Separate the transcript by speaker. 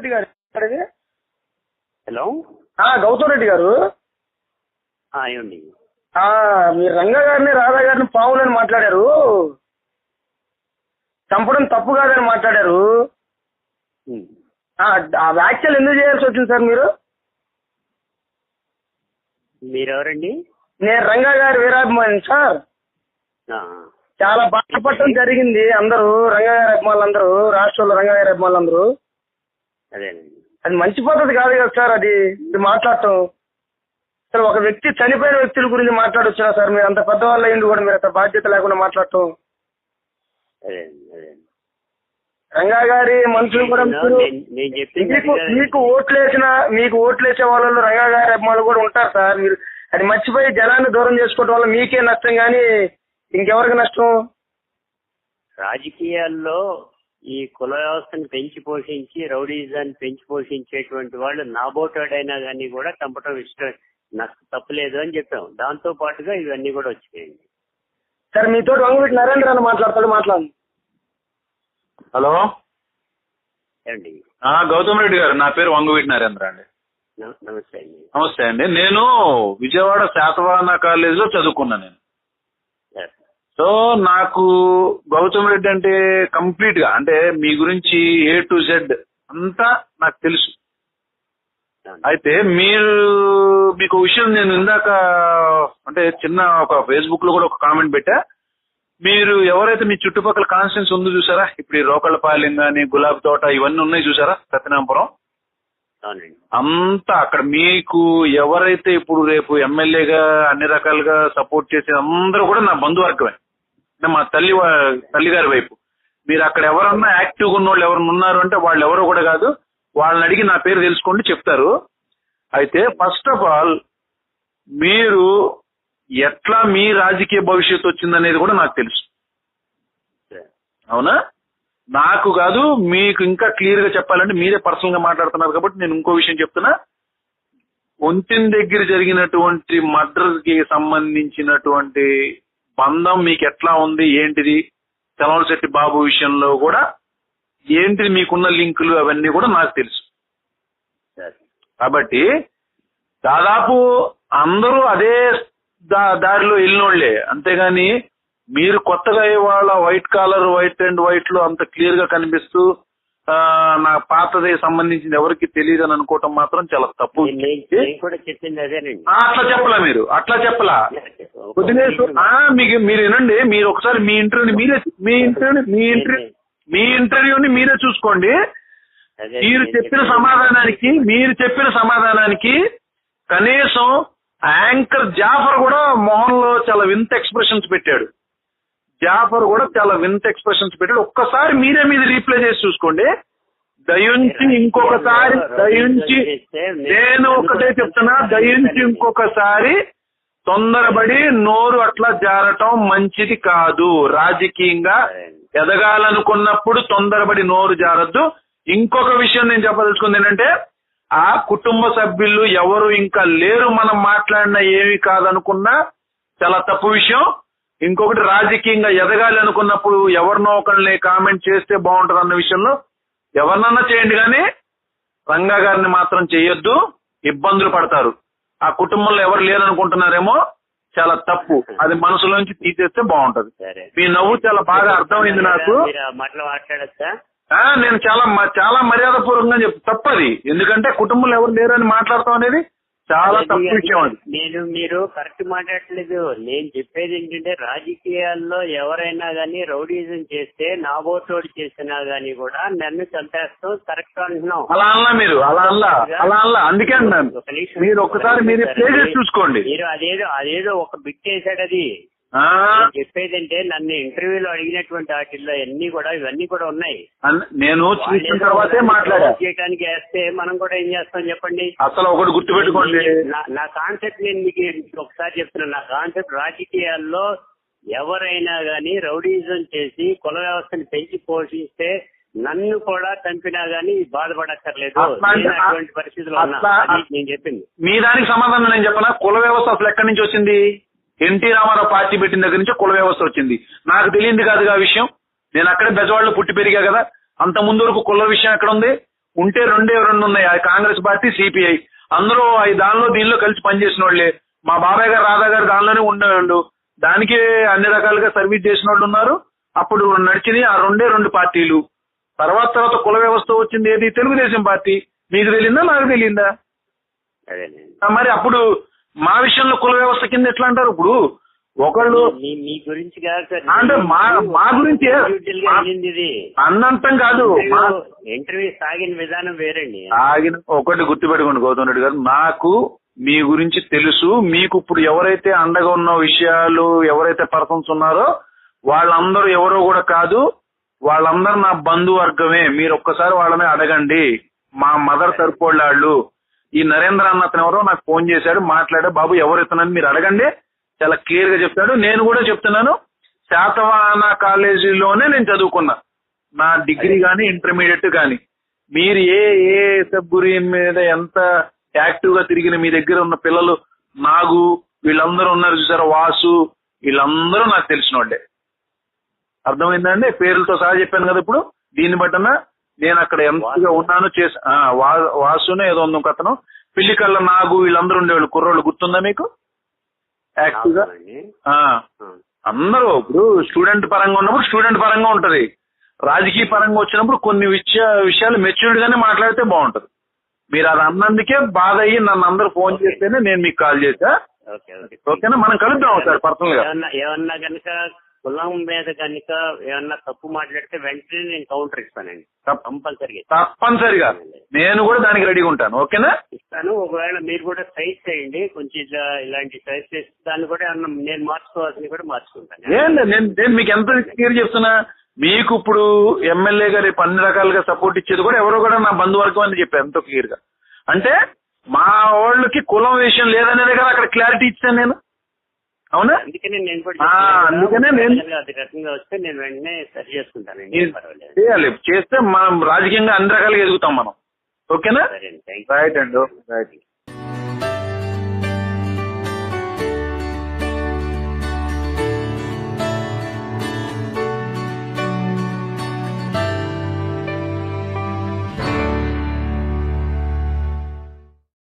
Speaker 1: రెడ్డి గారు.
Speaker 2: హలో,
Speaker 1: గౌతమ్ రెడ్డి గారు.
Speaker 2: ఏమండి?
Speaker 1: మీరు రంగా గారిని రాధా గారిని పావులని మాట్లాడారు, చంపడం తప్పు కాదని మాట్లాడారు. ఆ వ్యాఖ్యలు ఎందుకు చేయాల్సి వచ్చింది సార్ మీరు?
Speaker 2: మీరెవరండి?
Speaker 1: నేను రంగా గారి వీరాభిమాని సార్. చాలా బాధపడటం జరిగింది. అందరూ రంగా గారి అభిమానులందరూ, రాష్ట్రంలో రంగా గారి అభిమానులందరూ.
Speaker 2: అదేనండి.
Speaker 1: అది మంచి పద్ధతి కాదు కదా సార్. అది మాట్లాడటం అసలు ఒక వ్యక్తి, చనిపోయిన వ్యక్తుల గురించి మాట్లాడొచ్చునా సార్? మీరు అంత పెద్దవాళ్ళు అయ్యింది కూడా మీరు అంత బాధ్యత లేకుండా మాట్లాడటం. రంగా గారి మనుషులు కూడా మీకు ఓట్లేసే వాళ్ళు రంగా గారి అభిమానులు కూడా ఉంటారు సార్. మీరు అది మర్చిపోయి జనాన్ని దూరం చేసుకోవడం వల్ల మీకే నష్టం కానీ ఇంకెవరికి నష్టం?
Speaker 2: రాజకీయాల్లో ఈ కుల వ్యవస్థను పెంచి పోషించి, రౌడీజాన్ని పెంచి పోషించేటువంటి వాళ్ళు నాబోటాడైనా కానీ కూడా చంపటం ఇష్టం, తప్పులేదు అని చెప్పాం. దాంతో పాటుగా ఇవన్నీ కూడా వచ్చినాయండి.
Speaker 1: సార్ మీతో వంగవీటి నరేంద్ర అని మాట్లాడు.
Speaker 3: హలో
Speaker 2: ఏమండి?
Speaker 3: గౌతమ్ రెడ్డి గారు, నా పేరు వంగవీటి నరేంద్ర అండి.
Speaker 2: నమస్తే అండి.
Speaker 3: నమస్తే అండి. నేను విజయవాడ శాతవాహన కాలేజీలో చదువుకున్నా నేను. సో నాకు గౌతమ్ రెడ్డి అంటే కంప్లీట్ గా, అంటే మీ గురించి A to Z అంతా నాకు తెలుసు. అయితే మీకు విషయం నేను ఇందాక అంటే చిన్న ఒక ఫేస్బుక్ లో కూడా ఒక కామెంట్ పెట్టా. మీరు ఎవరైతే మీ చుట్టుపక్కల కాన్స్టిట్యూన్స్ ఉందో చూసారా, ఇప్పుడు ఈ రోకళ్ళపాలెం కానీ, గులాబీ తోట ఇవన్నీ ఉన్నాయి చూసారా, సత్యనారాయణపురం అంతా అక్కడ మీకు ఎవరైతే ఇప్పుడు రేపు ఎమ్మెల్యేగా అన్ని రకాలుగా సపోర్ట్ చేసే అందరూ కూడా నా బంధువర్గమే. అంటే మా తల్లిగారి వైపు. మీరు అక్కడ ఎవరన్నా యాక్టివ్గా ఉన్న వాళ్ళు ఎవరన్నా ఉన్నారు అంటే వాళ్ళు ఎవరో కూడా కాదు, వాళ్ళని అడిగి నా పేరు తెలుసుకోండి చెప్తారు. అయితే ఫస్ట్ ఆఫ్ ఆల్ మీరు ఎట్లా మీ రాజకీయ భవిష్యత్తు వచ్చిందనేది కూడా నాకు తెలుసు, అవునా? నాకు కాదు, మీకు ఇంకా క్లియర్ గా చెప్పాలంటే మీరే పర్సనల్ గా మాట్లాడుతున్నారు కాబట్టి నేను ఇంకో విషయం చెప్తున్నా. కొంచెం దగ్గర జరిగినటువంటి మర్డర్ కి సంబంధించినటువంటి బంధం మీకు ఎట్లా ఉంది, ఏంటిది, చలవశెట్టి బాబు విషయంలో కూడా ఏంటిది మీకున్న లింకులు అవన్నీ కూడా నాకు తెలుసు. కాబట్టి దాదాపు అందరూ అదే దారిలో వెళ్ళినోళ్లే, అంతేగాని మీరు కొత్తగా ఇవాళ white collar, white and white లో అంత క్లియర్ గా కనిపిస్తూ నా పాతది సంబంధించింది ఎవరికి తెలియదు అని అనుకోవటం మాత్రం చాలా తప్పు. అట్లా చెప్పలా, మీరు అట్లా చెప్పలా. మీకు మీరు వినండి, మీరు ఒకసారి మీ ఇంటర్వ్యూని మీరే చూసుకోండి. మీరు చెప్పిన సమాధానానికి కనీసం యాంకర్ జాఫర్ కూడా మొహన్ లో చాలా వింత ఎక్స్ప్రెషన్స్ పెట్టాడు. ఒక్కసారి మీరే రీప్లే చేసి చూసుకోండి. దయించి ఇంకొకసారి, నేను ఒకటే చెప్తున్నా, దయించి ఇంకొకసారి తొందరపడి నోరు అట్లా జారటం మంచిది కాదు. రాజకీయంగా ఎదగాలనుకున్నప్పుడు తొందరపడి నోరు జారద్దు. ఇంకొక విషయం నేను చెప్పదలుచుకుంది ఏంటంటే, ఆ కుటుంబ సభ్యులు ఎవరు ఇంకా లేరు, మనం మాట్లాడినా ఏమి కాదనుకున్నా చాలా తప్పు విషయం. ఇంకొకటి, రాజకీయంగా ఎదగాలి అనుకున్నప్పుడు ఎవరినో ఒకరిని కామెంట్ చేస్తే బాగుంటుంది అన్న విషయంలో ఎవరినన్నా చేయండి, కానీ రంగా గారిని మాత్రం చేయొద్దు, ఇబ్బందులు పడతారు. ఆ కుటుంబంలో ఎవరు లేరనుకుంటున్నారేమో, చాలా తప్పు. అది మనసులోంచి తీసేస్తే బాగుంటది. మీ నవ్వు చాలా బాగా అర్థమైంది నాకు. నేను చాలా మర్యాద పూర్వకంగా తప్పది, ఎందుకంటే కుటుంబంలో ఎవరు లేరని మాట్లాడతాం అనేది చాలా తప్పు విషయం. అది
Speaker 2: మీరు కరెక్ట్ మాట్లాడట్లేదు. నేను చెప్పేది ఏంటంటే, రాజకీయాల్లో ఎవరైనా గానీ రౌడీజం చేస్తే, నాబోటోడు చేసినా గానీ కూడా నన్ను చంపేస్తాం కరెక్ట్ అంటున్నాం.
Speaker 3: అలా అలా అందుకే అన్నాను. మీరు ఒకసారి మీరు ప్లే చేసి చూసుకోండి.
Speaker 2: మీరు అదేదో ఒక బిట్ చేశాడు. అది చెప్పేదంటే, నన్ను ఇంటర్వ్యూలో అడిగినటువంటి వాటిల్లో ఇవన్నీ కూడా ఉన్నాయి.
Speaker 3: నేను చూసిన తర్వాతే మాట్లాడా.
Speaker 2: చేయడానికి వేస్తే మనం కూడా ఏం చేస్తాం చెప్పండి.
Speaker 3: అసలు ఒకటి గుర్తుపెట్టుకోండి,
Speaker 2: నా కాన్సెప్ట్ నేను మీకు ఒకసారి చెప్తున్నా. నా కాన్సెప్ట్, రాజకీయాల్లో ఎవరైనా గానీ రౌడీజం చేసి కుల వ్యవస్థను పెంచి పోషిస్తే నన్ను కూడా చంపినా గానీ బాధపడక్కర్లేదు. అటువంటి పరిస్థితుల్లో నేను చెప్పింది.
Speaker 3: మీ దానికి సమాధానం నేను చెప్పనా? కుల వ్యవస్థ అసలు ఎక్కడి నుంచి వచ్చింది? ఎన్టీ రామారావు పార్టీ పెట్టిన దగ్గర నుంచి కుల వ్యవస్థ వచ్చింది. నాకు తెలియంది కాదుగా ఆ విషయం. నేను అక్కడే బెజవాడలో పుట్టి పెరిగా కదా. అంత ముందు వరకు కుల విషయం ఎక్కడ ఉంది? ఉంటే రెండే రెండు ఉన్నాయి, అది కాంగ్రెస్ పార్టీ, సిపిఐ. అందరూ దానిలో దీనిలో కలిసి పనిచేసిన వాళ్ళే. మా బాబాయ్ గారు, రాధా గారు దానిలోనే ఉండేవాళ్ళు. దానికి అన్ని రకాలుగా సర్వీస్ చేసిన వాళ్ళు ఉన్నారు. అప్పుడు నడిచినాయి ఆ రెండే రెండు పార్టీలు. తర్వాత కుల వ్యవస్థ వచ్చింది ఏది? తెలుగుదేశం పార్టీ. మీకు తెలియందా, నాకు తెలియందా? మరి అప్పుడు మా విషయంలో కుల వ్యవస్థ కింద ఎట్లా అంటారు? ఇప్పుడు ఒకళ్ళు
Speaker 2: మీ గురించి కాదు సార్,
Speaker 3: అంటే మా గురించి అన్నంతం కాదు,
Speaker 2: ఇంటర్వ్యూ సాగిన విధానం వేరండి.
Speaker 3: ఒకటి గుర్తుపెట్టుకోండి గౌతమ్ రెడ్డి గారు, నాకు మీ గురించి తెలుసు. మీకు ఇప్పుడు ఎవరైతే అండగా ఉన్న విషయాలు, ఎవరైతే పర్సన్స్ ఉన్నారో వాళ్ళందరూ ఎవరో కూడా కాదు, వాళ్ళందరూ నా బంధువర్గమే. మీరు ఒక్కసారి వాళ్ళని అడగండి. మా మదర్ తరపు వాళ్ళు. ఈ నరేంద్ర అన్న అతను ఎవరో నాకు ఫోన్ చేశాడు, మాట్లాడే బాబు ఎవరు ఇతనని మీరు అడగండి, చాలా క్లియర్ గా చెప్తాడు. నేను కూడా చెప్తున్నాను, శాతవాహన కాలేజీలోనే నేను చదువుకున్నా, నా డిగ్రీ కానీ ఇంటర్మీడియట్ కానీ. మీరు ఏ సబ్బురి మీద ఎంత యాక్టివ్ గా తిరిగిన మీ దగ్గర ఉన్న పిల్లలు, నాగు, వీళ్ళందరూ ఉన్నారు చూసారా, వాసు, వీళ్ళందరూ నాకు తెలిసిన వాళ్ళే. అర్థమైందండి? పేర్లతో సహా చెప్పాను కదా. ఇప్పుడు దీన్ని బట్టన నేను అక్కడ ఎంతగా ఉన్నాను చేసి వాసునే ఏదో ఉంది అతను, పిల్లికల్ల నాగు, వీళ్ళందరూ ఉండేవాళ్ళు కుర్రోళ్ళు. గుర్తుందా మీకు? యాక్టివ్ గా అందరూ. ఇప్పుడు స్టూడెంట్ పరంగా ఉన్నప్పుడు స్టూడెంట్ పరంగా ఉంటది, రాజకీయ పరంగా వచ్చినప్పుడు కొన్ని విషయాలు మెచ్యూర్డ్ గానే మాట్లాడితే బాగుంటది. మీరు అది అన్నందుకే బాధ అయ్యి నన్ను అందరూ ఫోన్ చేస్తేనే నేను మీకు కాల్ చేశా. ఓకేనా? మనం కలుద్దాం సార్ పర్సనల్ గా.
Speaker 2: ఏమన్నా కనుక కులం మీద కనుక ఏమన్నా తప్పు మాట్లాడితే వెంటనే నేను కౌంటర్ ఇస్తానండి,
Speaker 3: తప్పనిసరిగా. నేను కూడా దానికి రెడీగా ఉంటాను. ఓకేనా?
Speaker 2: ఇస్తాను. ఒకవేళ మీరు కూడా సైజ్ చేయండి, కొంచెం ఇలాంటి సైజ్ చేసి దాన్ని కూడా నేను మార్చుకోవాల్సింది కూడా మార్చుకుంటాను.
Speaker 3: నేను మీకు ఎంత క్లియర్ చెప్తున్నా. మీకు ఇప్పుడు ఎమ్మెల్యే గారు అన్ని రకాలుగా సపోర్ట్ ఇచ్చేది కూడా ఎవరో కూడా నా బంధువర్గం అని చెప్పాను ఎంతో క్లియర్ గా. అంటే మా వాళ్ళకి కులం విషయం లేదనేది కదా అక్కడ క్లారిటీ ఇచ్చాను నేను. అవునా? అందుకనే నేను
Speaker 2: అది రకంగా వస్తే నేను వెంటనే సరి చేసుకుంటాను.
Speaker 3: చేయాలి, చేస్తే మనం రాజకీయంగా అన్ని రకాలుగా ఎదుగుతాం మనం. ఓకేనా?
Speaker 2: సరే అండి,
Speaker 3: రైట్ అండి. రైట్.